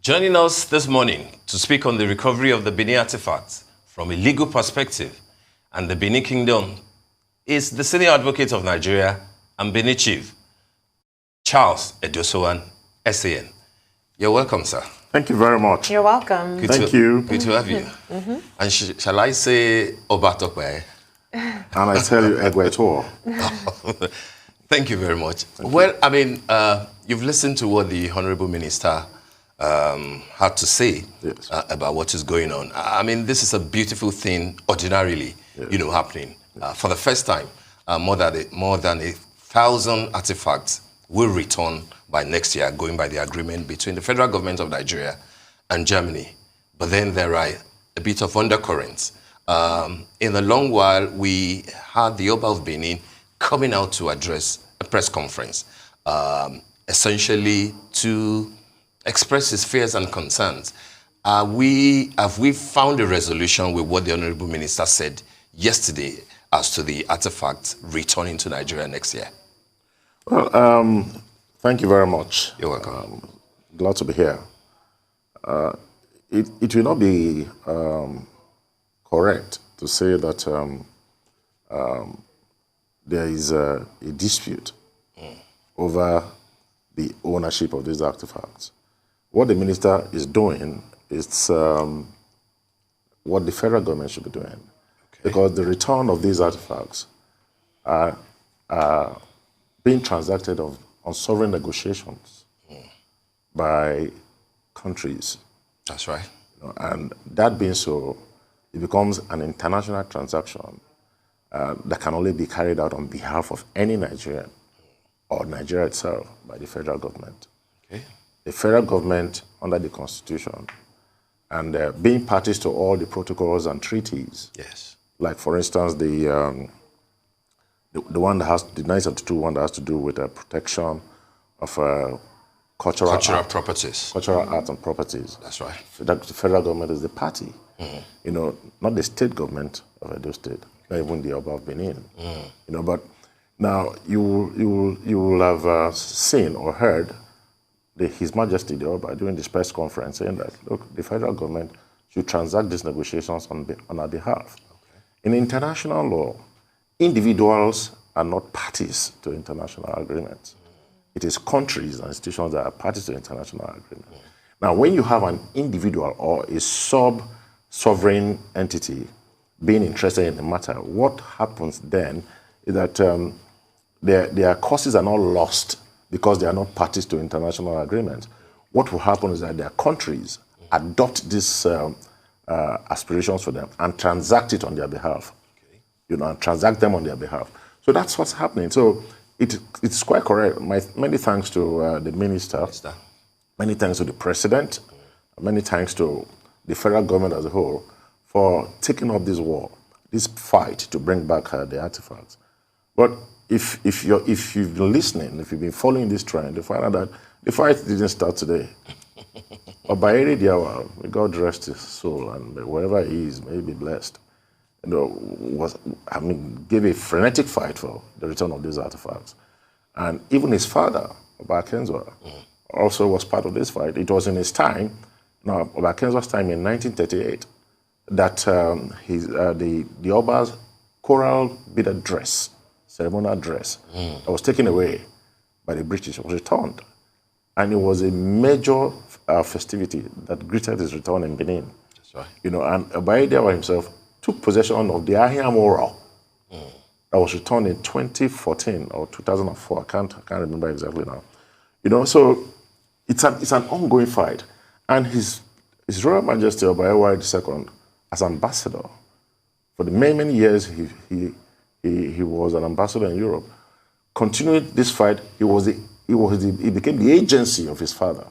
Joining us this morning to speak on the recovery of the Benin artifacts from a legal perspective and the Benin Kingdom is the Senior Advocate of Nigeria and Benin Chief, Charles Edosowan, SAN. You're welcome, sir. Thank you very much. You're welcome. Thank you. Good to have you. And shall I say Obatokwe? And I tell you, Egwetor. Thank you very much. I mean, you've listened to what the Honorable Minister had to say about what is going on. I mean, this is a beautiful thing ordinarily, happening. For the first time, more than 1,000 artifacts will return by next year, going by the agreement between the federal government of Nigeria and Germany. But then there are a bit of undercurrents. In a long while, we had the Oba of Benin coming out to address a press conference, essentially to express his fears and concerns. Have we found a resolution with what the Honorable Minister said yesterday as to the artifacts returning to Nigeria next year? Well, thank you very much. You're welcome. Glad to be here. It will not be correct to say that there is a dispute over the ownership of these artifacts. What the minister is doing is what the federal government should be doing. Because the return of these artifacts are being transacted on sovereign negotiations by countries. That's right. And that being so, it becomes an international transaction that can only be carried out on behalf of any Nigerian or Nigeria itself by the federal government. Okay. The federal government, under the Constitution, and being parties to all the protocols and treaties. Yes. Like, for instance, the one that has the 1972 one that has to do with the protection of cultural properties, cultural art and properties. That's right. The federal government is the party. Not the state government of Edo State, not even the Oba of Benin. But now you will have seen or heard His Majesty the Oba during this press conference saying that, look, the federal government should transact these negotiations on our behalf. Okay. In international law, individuals are not parties to international agreements. It is countries and institutions that are parties to international agreements. Now, when you have an individual or a sovereign entity being interested in the matter, what happens then is that their causes are not lost because they are not parties to international agreements. What will happen is that their countries adopt these aspirations for them and transact it on their behalf. And transact them on their behalf. So that's what's happening. So it's quite correct. Many thanks to the minister, many thanks to the president, many thanks to the federal government as a whole for taking up this war, this fight to bring back the artifacts. But if you've been listening, if you've been following this trend, you find out that the fight didn't start today. But by any day, may God rest his soul, and wherever he is, may he be blessed. Gave a frenetic fight for the return of these artifacts. And even his father, Oba Kenzwa, also was part of this fight. It was in his time, Oba Kenzwa's time in 1938, that the Oba's coral beaded dress, ceremonial dress, that was taken away by the British was returned. And it was a major festivity that greeted his return in Benin. That's right. And Oba himself took possession of the Ahiamora that was returned in 2014 or 2004. I can't remember exactly now. So it's an ongoing fight. And His Royal Majesty Oba II, as ambassador, for the many years he was an ambassador in Europe, continued this fight. He became the agency of his father,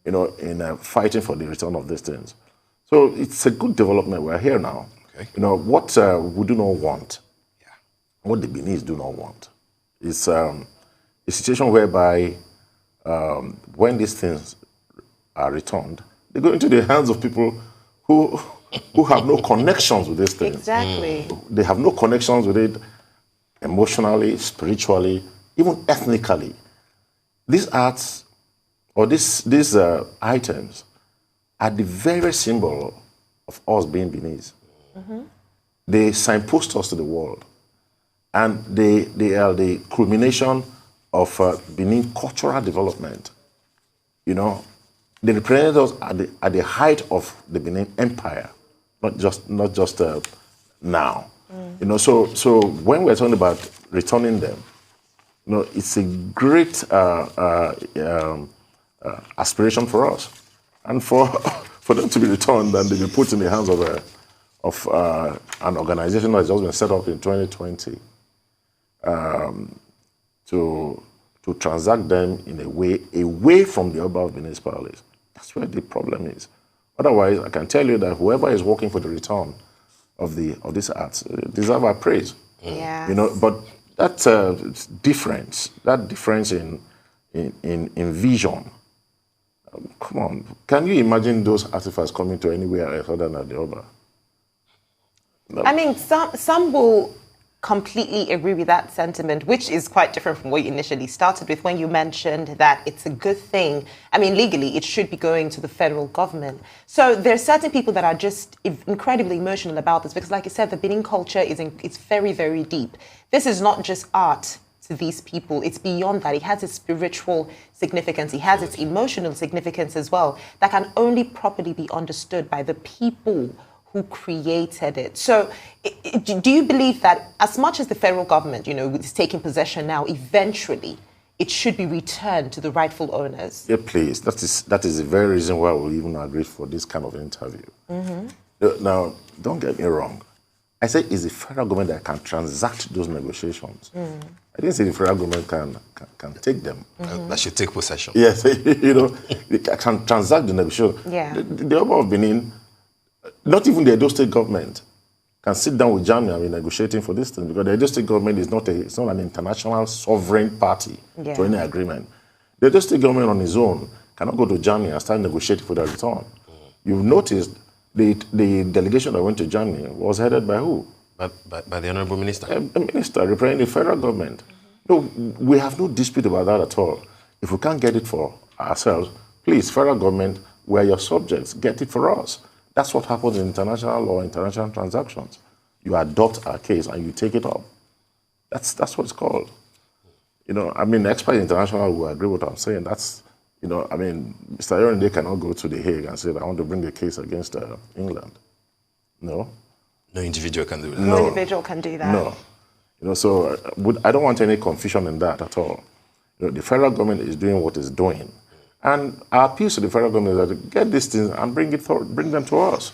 in fighting for the return of these things. So it's a good development. We're here now. Okay. What we do not want, what the Beninese do not want, is a situation whereby when these things are returned, they go into the hands of people who have no connections with these things. Exactly. They have no connections with it emotionally, spiritually, even ethnically. These arts or these items are the very symbol of us being Beninese. They signpost us to the world. And they are the culmination of Benin cultural development. You know, they represent us at the height of the Benin Empire, not just now. You know, so when we're talking about returning them, you know, it's a great aspiration for us, and for them to be returned and to be put in the hands of an organization that has just been set up in 2020 to transact them in a way away from the Oba of Benin's palace. That's where the problem is. Otherwise, I can tell you that whoever is working for the return of these arts deserve our praise. Yeah. You know, but that difference in vision. Come on, can you imagine those artifacts coming to anywhere else other than the Oba? No. I mean, some will completely agree with that sentiment, which is quite different from what you initially started with when you mentioned that it's a good thing. I mean, legally, it should be going to the federal government. So there are certain people that are just incredibly emotional about this because, like you said, the Benin culture it's very, very deep. This is not just art to these people. It's beyond that. It has its spiritual significance. It has its emotional significance as well that can only properly be understood by the people who created it. So do you believe that as much as the federal government, you know, is taking possession now, eventually it should be returned to the rightful owners? Yeah, please. That is the very reason why we even agreed for this kind of interview. Now, don't get me wrong. I say it's the federal government that can transact those negotiations. I didn't say the federal government can take them. That should take possession. Yes, you know, they can transact the negotiation. Yeah. The Oba of Benin, not even the Edo State government, can sit down with Germany and be negotiating for this thing, because the Edo State government is not an international sovereign party to any agreement. The Edo State government on its own cannot go to Germany and start negotiating for the return. You've noticed the delegation that went to Germany was headed by who? By the Honorable Minister. A minister representing the federal government. No, we have no dispute about that at all. If we can't get it for ourselves, please, federal government, we're your subjects, get it for us. That's what happens in international law, international transactions. You adopt our case and you take it up. That's what it's called. You know, I mean, experts international will agree with what I'm saying. That's, you know, I mean, Mr. Yorinde cannot go to The Hague and say, I want to bring a case against England. No. No individual can do that. No individual can do that. No. You know, so I don't want any confusion in that at all. You know, the federal government is doing what it's doing. And our appeal to the federal government is that get these things and bring them to us.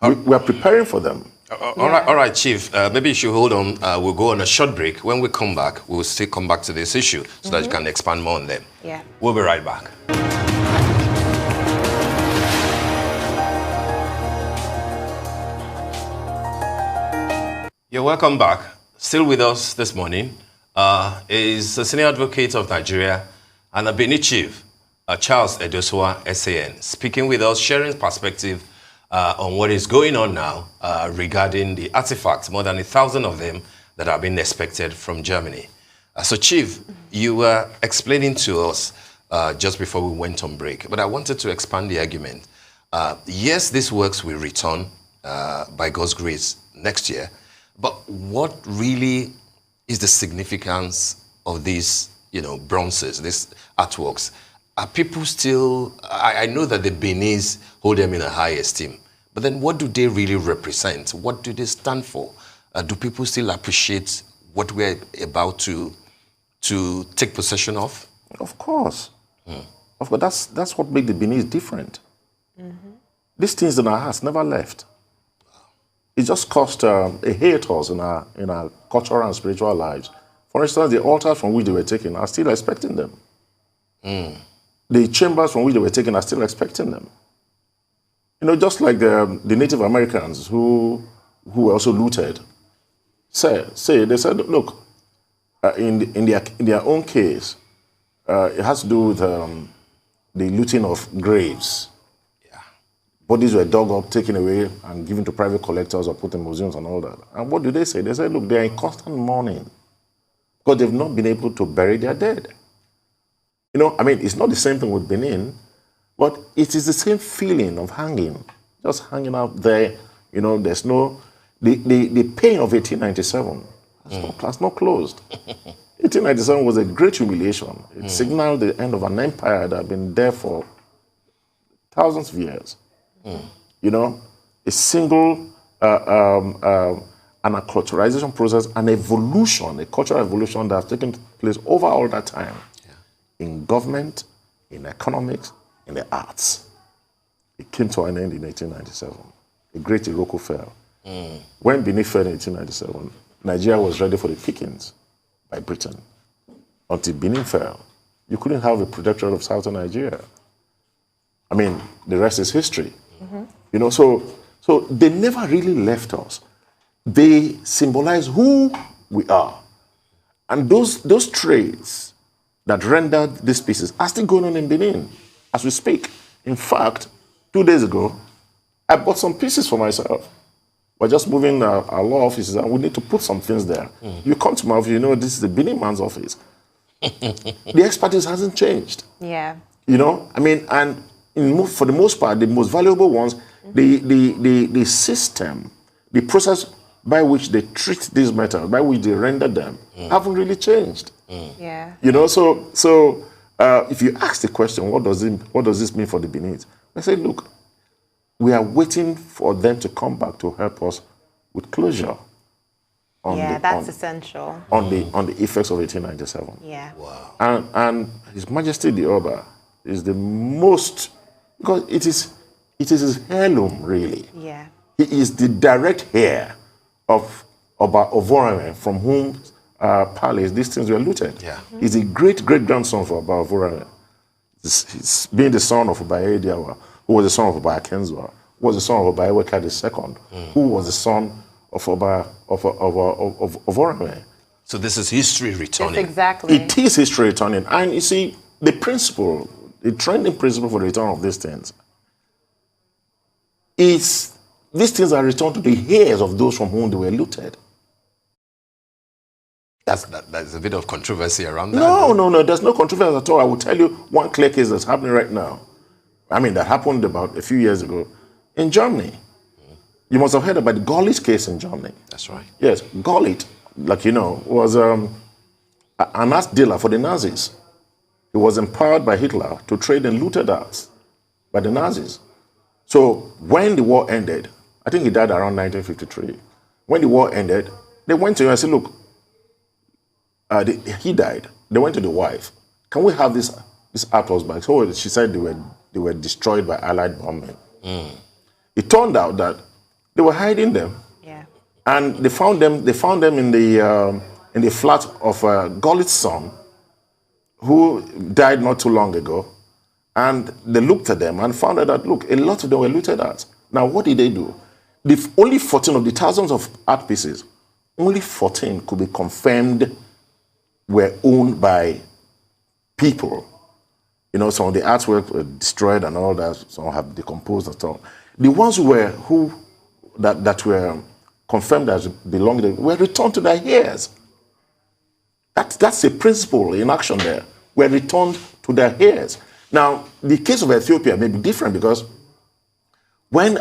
We are preparing for them. All right, Chief. Maybe you should hold on. We'll go on a short break. When we come back, we'll still come back to this issue so that you can expand more on them. Yeah. We'll be right back. You're welcome back. Still with us this morning is a senior advocate of Nigeria and a Benin chief, Charles Edosua, SAN, speaking with us, sharing perspective on what is going on now regarding the artifacts, more than 1,000 of them that are being expected from Germany. So, Chief, you were explaining to us just before we went on break, but I wanted to expand the argument. Yes, these works will return by God's grace next year, but what really is the significance of these, you know, bronzes, these artworks? Are people still, I know that the Beninese hold them in a high esteem, but then what do they really represent? What do they stand for? Do people still appreciate what we're about to take possession of? Of course. Of course, that's what makes the Beninese different. These things in our hearts never left. It just caused a haters in our cultural and spiritual lives. For instance, the altars from which they were taken are still expecting them. The chambers from which they were taken are still expecting them. You know, just like the Native Americans who were also looted, they said, look, in their own case, it has to do with the looting of graves. Bodies were dug up, taken away, and given to private collectors or put in museums and all that. And what do they say? They say, look, they're in constant mourning because they've not been able to bury their dead. You know, I mean, it's not the same thing with Benin, but it is the same feeling of hanging, just hanging out there. You know, there's no, the pain of 1897 has not closed. 1897 was a great humiliation. It signaled the end of an empire that had been there for thousands of years. You know, a single, an acculturation process, an evolution, a cultural evolution that has taken place over all that time in government, in economics, in the arts. It came to an end in 1897. A great Iroko fell. When Benin fell in 1897, Nigeria was ready for the pickings by Britain. Until Benin fell, you couldn't have a protectorate of southern Nigeria. I mean, the rest is history. You know, so they never really left us. They symbolize who we are. And those traits that rendered these pieces are still going on in Benin as we speak. In fact, 2 days ago, I bought some pieces for myself. We're just moving our law offices and we need to put some things there. You come to my office, you know, this is the Benin man's office. The expertise hasn't changed. Yeah. You know, I mean, and for the most part, the most valuable ones, the system, the process by which they treat these metals, by which they render them, haven't really changed. Yeah. You know, so if you ask the question, what does this mean for the Benin? I say, look, we are waiting for them to come back to help us with closure. That's essential. On the effects of 1897. Yeah. Wow. And His Majesty the Oba is the most, because it is his heirloom, really. Yeah. He is the direct heir of Oba Ovorame, from whom palace these things were looted. Yeah. He's a great-great-grandson of Oba Ovorame. He's being the son of Oba Ediawa, who was the son of Oba Akenzwa, who was the son of Oba Eweka II, who was the son of Oba Ovorame. So this is history returning. Yes, exactly. It is history returning. And you see, the principle, the trending principle for the return of these things is these things are returned to the heirs of those from whom they were looted. There's a bit of controversy around that. No, there's no controversy at all. I will tell you one clear case that's happening right now. I mean, that happened about a few years ago in Germany. You must have heard about the Gullit case in Germany. That's right. Yes, Gullit, like you know, was an arms dealer for the Nazis. He was empowered by Hitler to trade in looted arts by the Nazis. So when the war ended, I think he died around 1953. When the war ended, they went to him and said, look, he died. They went to the wife. Can we have this artworks back? So she said they were destroyed by Allied bombing. It turned out that they were hiding them. Yeah. And they found them in the flat of Gullit's son, who died not too long ago. And they looked at them and found out that, look, a lot of them were looted at. Now, what did they do? Only 14 of the thousands of art pieces, only 14 could be confirmed were owned by people. You know, some of the artwork were destroyed and all that, some have decomposed and so on. The ones that were confirmed as belonging were returned to their heirs. That's a principle in action there. Were returned to their heirs. Now, the case of Ethiopia may be different because when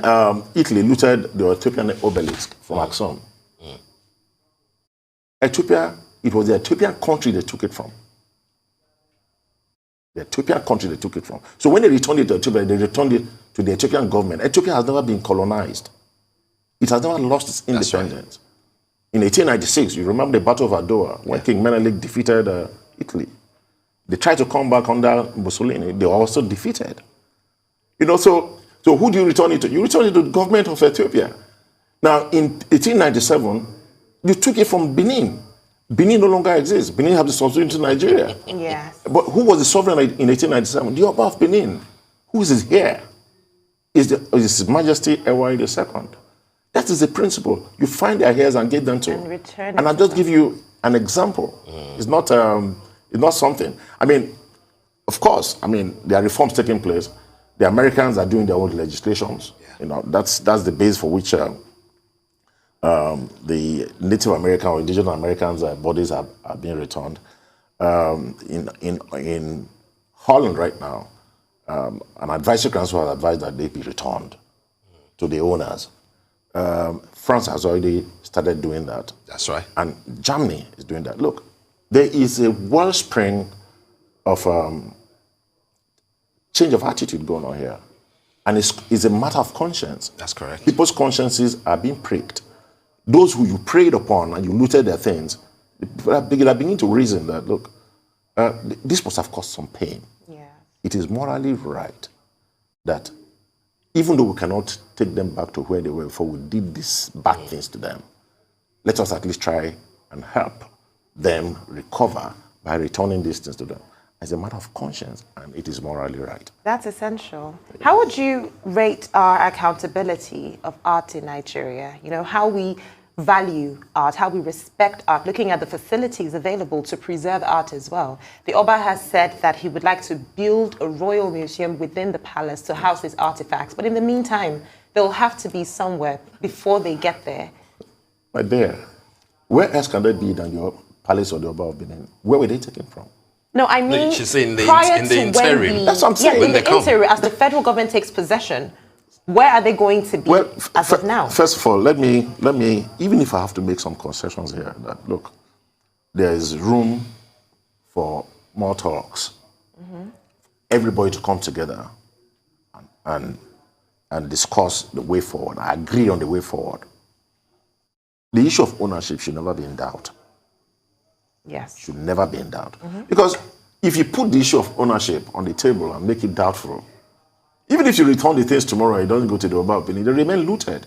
Italy looted the Ethiopian obelisk from Aksum, Ethiopia, it was the Ethiopian country they took it from. The Ethiopian country they took it from. So when they returned it to Ethiopia, they returned it to the Ethiopian government. Ethiopia has never been colonized. It has never lost its independence. Right. In 1896, you remember the Battle of Adowa, when King Menelik defeated Italy. They tried to come back under Mussolini. They were also defeated. You know, so who do you return it to? You return it to the government of Ethiopia. Now, in 1897, you took it from Benin. Benin no longer exists. Benin has the sovereignty to Nigeria. Yes. But who was the sovereign in 1897? The Oba of Benin. Who is his heir? Is His Majesty Ewai II. That is the principle. You find their heirs and give them to. And return. And I'll just give you an example. It's not something. I mean, of course, I mean, there are reforms taking place. The Americans are doing their own legislations. Yeah. You know, that's the base for which the Native American or indigenous Americans' bodies are being returned. In Holland right now, an advisory council has advised that they be returned to the owners. France has already started doing that. That's right. And Germany is doing that. Look, there is a wellspring of change of attitude going on here. And it's a matter of conscience. That's correct. People's consciences are being pricked. Those who you preyed upon and you looted their things, they are beginning to reason that, look, this must have caused some pain. Yeah. It is morally right that even though we cannot take them back to where they were before we did these bad things to them, let us at least try and help them recover by returning these things to them. As a matter of conscience, and it is morally right. That's essential. How would you rate our accountability of art in Nigeria? You know, how we value art, how we respect art, looking at the facilities available to preserve art as well. The Oba has said that he would like to build a royal museum within the palace to house his artifacts. But in the meantime, they'll have to be somewhere before they get there. My dear, where else can they be than your palace or the Oba of Benin? Where were they taken from? No, I mean, she's saying prior in the to interim. when That's what I'm saying. Yeah, in When the interim, as the federal government takes possession, where are they going to be as of now? First of all, let me, even if I have to make some concessions here, that look, there is room for more talks. Everybody to come together and discuss the way forward. I agree on the way forward. The issue of ownership should never be in doubt. Yes. Should never be in doubt. Because if you put the issue of ownership on the table and make it doubtful, even if you return the things tomorrow and it doesn't go to the Oba of Benin, they remain looted.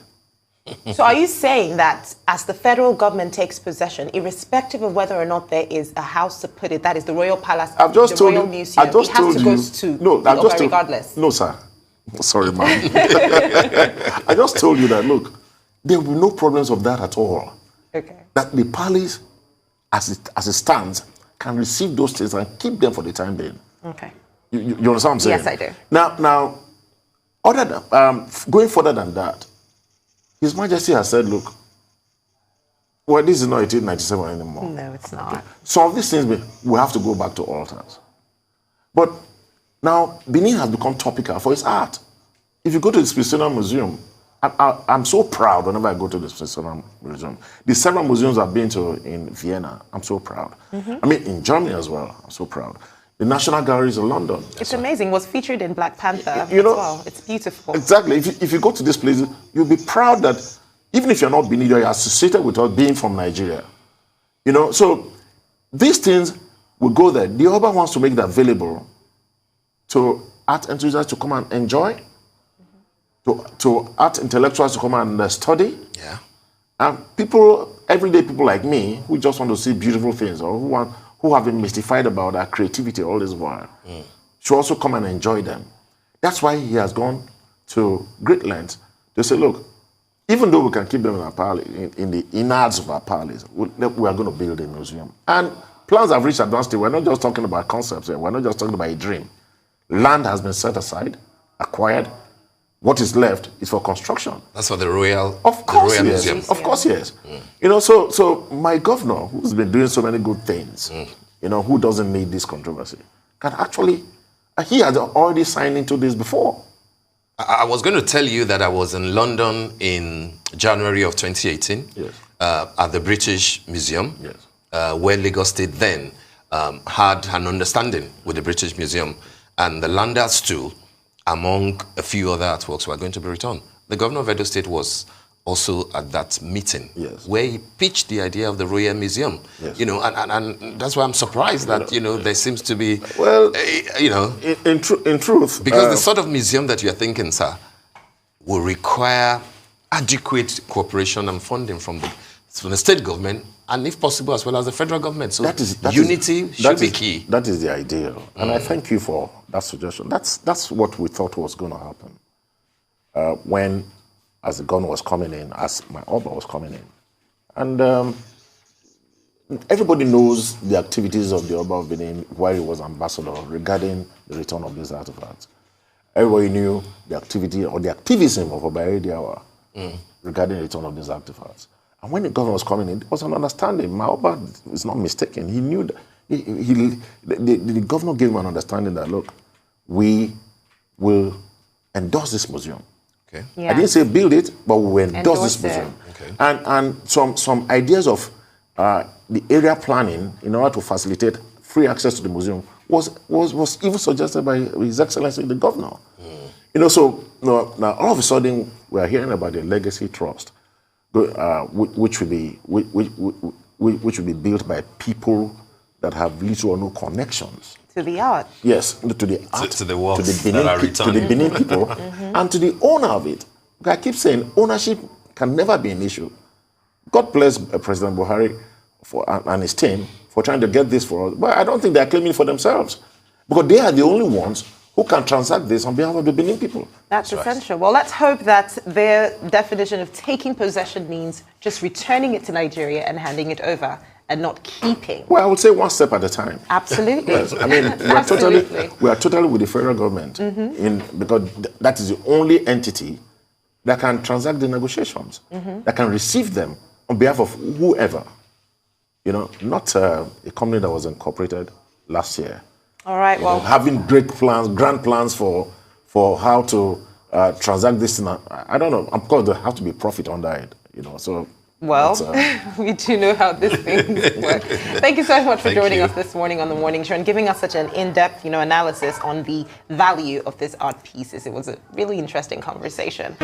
So are you saying that as the federal government takes possession, irrespective of whether or not there is a house to put it, that is the Royal Palace, I've just the told Royal you, Museum, I just it has told to you, go to no, the I've Oba just told, regardless? no, sir. Sorry, ma'am. I just told you that, look, there will be no problems of that at all. Okay. That the palace, as it stands, can receive those things and keep them for the time being. Okay. You understand what I'm saying? Yes, I do. Now, other than, going further than that, His Majesty has said, look, well, this is not 1897 anymore. No, it's not. Some of these things, we have to go back to altars. But now, Benin has become topical for its art. If you go to the Smithsonian Museum, I'm so proud whenever I go to the Smithsonian Museum. The several museums I've been to in Vienna, I'm so proud. I mean, in Germany as well, I'm so proud. The National Galleries in London. It's amazing. It was featured in Black Panther You know, as well. It's beautiful. Exactly. If you go to these places, you'll be proud that even if you're not Benin, you're associated with us being from Nigeria. You know, so these things will go there. The Oba wants to make it available to art enthusiasts to come and enjoy, to art intellectuals to come and study. Yeah. And people, everyday people like me, who just want to see beautiful things or who have been mystified about our creativity all this while, should also come and enjoy them. That's why he has gone to great lengths to say, look, even though we can keep them in our palace, in the innards of our palace, we are going to build a museum. And plans have reached advanced stage. We're not just talking about concepts here. We're not just talking about a dream. Land has been set aside, acquired. What is left is for construction. That's for the Royal, of course, the Royal yes. Museum. Of course, yes. You know, so my governor, who's been doing so many good things, you know, who doesn't need this controversy, can actually, he had already signed into this before. I was going to tell you that I was in London in January of 2018 at the British Museum, where Lagos State then had an understanding with the British Museum, and the Lander stool, among a few other artworks, were going to be returned. The governor of Edo State was also at that meeting, where he pitched the idea of the Royal Museum. You know, and that's why I'm surprised that, you know, there seems to be, well, you know, in truth, because the sort of museum that you're thinking, sir, will require adequate cooperation and funding from the state government, and if possible, as well as the federal government. So unity should be key. That is the ideal. And I thank you for that suggestion. That's what we thought was going to happen. When, as the gun was coming in, as my Oba was coming in. And everybody knows the activities of the Oba of Benin while he was ambassador regarding the return of these artifacts. Everybody knew the activity or the activism of Oba Ediawa regarding the return of these artifacts. And when the governor was coming in, there was an understanding. My Oba is not mistaken. He knew that The governor gave him an understanding that, look, we will endorse this museum. Okay. Yeah. I didn't say build it, but we will endorse this museum. Okay. And some ideas of the area planning in order to facilitate free access to the museum was even suggested by His Excellency the Governor. So now all of a sudden we are hearing about the Legacy Trust, which will be built by people that have little or no connections to the art. Yes, to the art, to the works to the Benin, that are to the Benin people, and to the owner of it. I keep saying ownership can never be an issue. God bless President Buhari and his team for trying to get this for us, but I don't think they are claiming for themselves, because they are the only ones who can transact this on behalf of the Benin people. That's essential. Well, let's hope that their definition of taking possession means just returning it to Nigeria and handing it over, and not keeping. Well, I would say one step at a time. Absolutely. Yes, I mean, we are totally with the federal government because that is the only entity that can transact the negotiations, that can receive them on behalf of whoever. Not a company that was incorporated last year. All right. Well, having great plans, grand plans for how to transact this thing. I don't know. Of course, there have to be profit under it. So. Well, we do know how this thing works. Thank you so much for joining us this morning on The Morning Show and giving us such an in-depth, analysis on the value of these art pieces. It was a really interesting conversation.